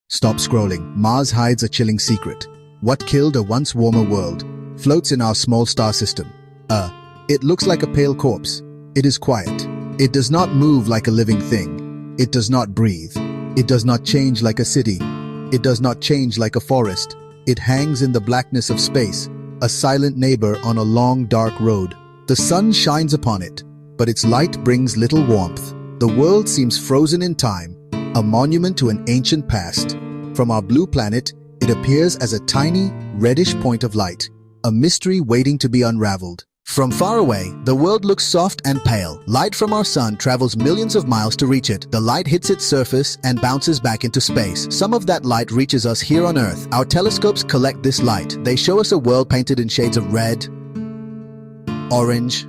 Stop scrolling. Mars hides a chilling secret. What killed a once warmer world floats in our small star system. It looks like a pale corpse. It is quiet. It does not move like a living thing. It does not breathe. It does not change like a city. It does not change like a forest. It hangs in the blackness of space, a silent neighbor on a long, dark road. The sun shines upon it, but its light brings little warmth. The world seems frozen in time, a monument to an ancient past. From our blue planet, it appears as a tiny, reddish point of light, a mystery waiting to be unraveled. From far away, the world looks soft and pale. Light from our sun travels millions of miles to reach it. The light hits its surface and bounces back into space. Some of that light reaches us here on Earth. Our telescopes collect this light. They show us a world painted in shades of red, orange,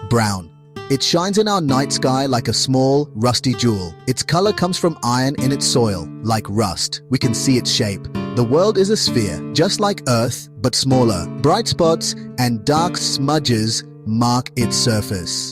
brown. It shines in our night sky like a small, rusty jewel. Its color comes from iron in its soil, like rust. We can see its shape. The world is a sphere, just like Earth, but smaller. Bright spots and dark smudges mark its surface.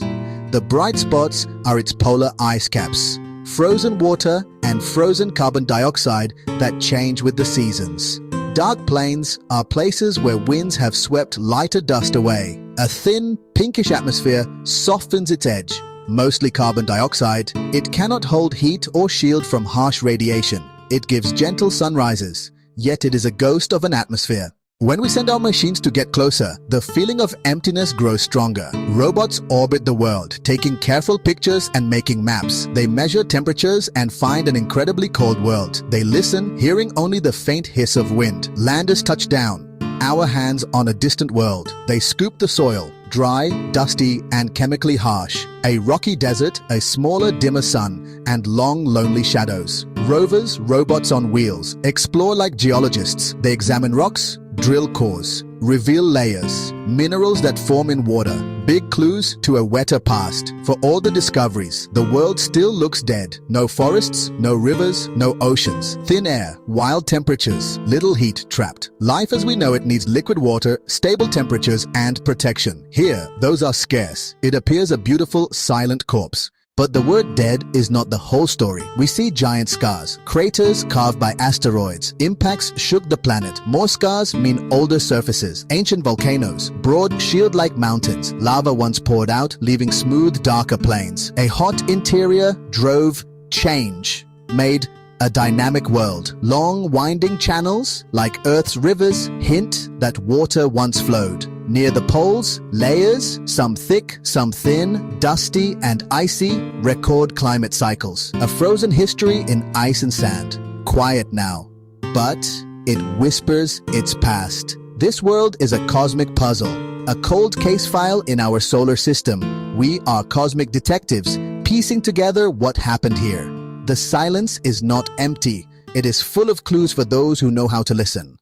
The bright spots are its polar ice caps, frozen water and frozen carbon dioxide that change with the seasons. Dark plains are places where winds have swept lighter dust away. A thin, pinkish atmosphere softens its edge. Mostly carbon dioxide, it cannot hold heat or shield from harsh radiation. It gives gentle sunrises, yet it is a ghost of an atmosphere. When we send our machines to get closer, the feeling of emptiness grows stronger. Robots orbit the world, taking careful pictures and making maps. They measure temperatures and find an incredibly cold world. They listen, hearing only the faint hiss of wind. Landers touch down, our hands on a distant world. They scoop the soil, dry, dusty, and chemically harsh. A rocky desert, a smaller, dimmer sun, and long, lonely shadows. Rovers, robots on wheels, explore like geologists. They examine rocks, drill cores, reveal layers, minerals that form in water, big clues to a wetter past. For all the discoveries, the world still looks dead. No forests, no rivers, no oceans. Thin air, wild temperatures, little heat trapped. Life as we know it needs liquid water, stable temperatures, and protection. Here, those are scarce. It appears a beautiful, silent corpse. But the word dead is not the whole story. We see giant scars, craters carved by asteroids. Impacts shook the planet. More scars mean older surfaces, ancient volcanoes, broad shield-like mountains. Lava once poured out, leaving smooth, darker plains. A hot interior drove change, made a dynamic world. Long, winding channels, like Earth's rivers, hint that water once flowed. Near the poles, layers, some thick, some thin, dusty and icy, record climate cycles. A frozen history in ice and sand. Quiet now, but it whispers its past. This world is a cosmic puzzle, a cold case file in our solar system. We are cosmic detectives, piecing together what happened here. The silence is not empty. It is full of clues for those who know how to listen.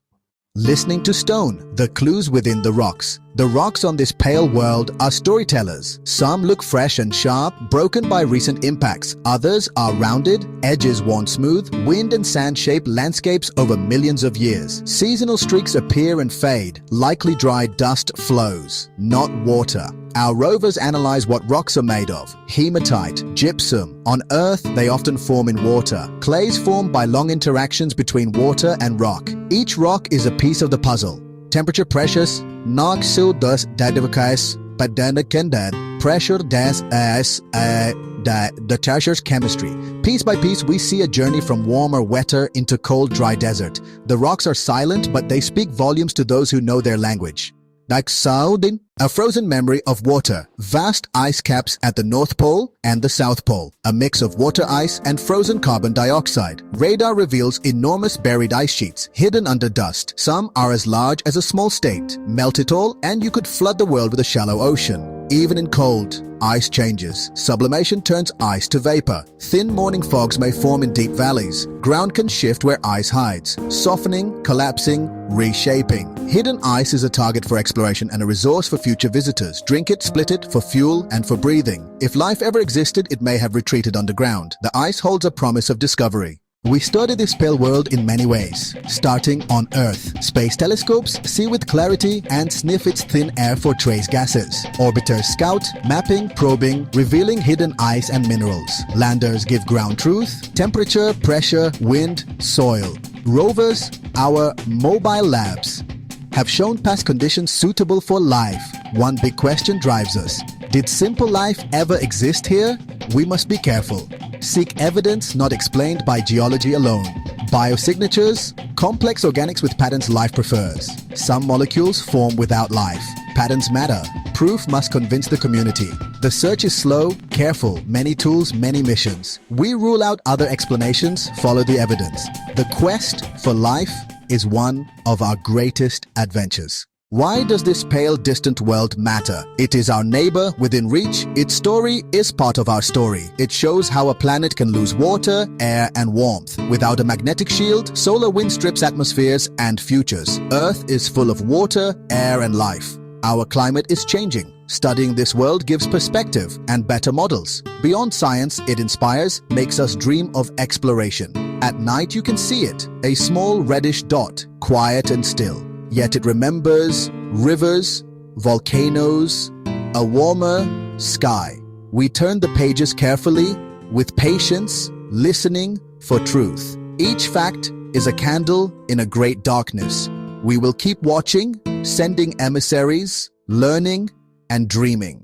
Listening to stone, the clues within the rocks. The rocks on this pale world are storytellers. Some look fresh and sharp, broken by recent impacts. Others are rounded, edges worn smooth, wind and sand shape landscapes over millions of years. Seasonal streaks appear and fade, likely dry dust flows, not water. Our rovers analyze what rocks are made of. Hematite, gypsum. On Earth, they often form in water. Clays form by long interactions between water and rock. Each rock is a piece of the puzzle. Temperature pressures, nog so dus dadevakais, padanakendan, pressure das as the treasures chemistry. Piece by piece, we see a journey from warmer, wetter into cold, dry desert. The rocks are silent, but they speak volumes to those who know their language. Like Saudin, a frozen memory of water, vast ice caps at the North Pole and the South Pole, a mix of water ice and frozen carbon dioxide. Radar reveals enormous buried ice sheets hidden under dust. Some are as large as a small state. Melt it all and you could flood the world with a shallow ocean. Even in cold, ice changes. Sublimation turns ice to vapor. Thin morning fogs may form in deep valleys. Ground can shift where ice hides, softening, collapsing, reshaping. Hidden ice is a target for exploration and a resource for future visitors. Drink it, split it, for fuel and for breathing. If life ever existed, it may have retreated underground. The ice holds a promise of discovery. We study this pale world in many ways, starting on Earth. Space telescopes see with clarity and sniff its thin air for trace gases. Orbiters scout, mapping, probing, revealing hidden ice and minerals. Landers give ground truth, temperature, pressure, wind, soil. Rovers, our mobile labs, have shown past conditions suitable for life. One big question drives us. Did simple life ever exist here? We must be careful. Seek evidence not explained by geology alone. Biosignatures, complex organics with patterns life prefers. Some molecules form without life. Patterns matter. Proof must convince the community. The search is slow, careful, many tools, many missions. We rule out other explanations, follow the evidence. The quest for life is one of our greatest adventures. Why does this pale, distant world matter? It is our neighbor within reach. Its story is part of our story. It shows how a planet can lose water, air, and warmth. Without a magnetic shield, solar wind strips atmospheres and futures. Earth is full of water, air, and life. Our climate is changing. Studying this world gives perspective and better models. Beyond science, it inspires, makes us dream of exploration. At night, you can see it, a small reddish dot, quiet and still. Yet it remembers rivers, volcanoes, a warmer sky. We turn the pages carefully, with patience, listening for truth. Each fact is a candle in a great darkness. We will keep watching, sending emissaries, learning, and dreaming.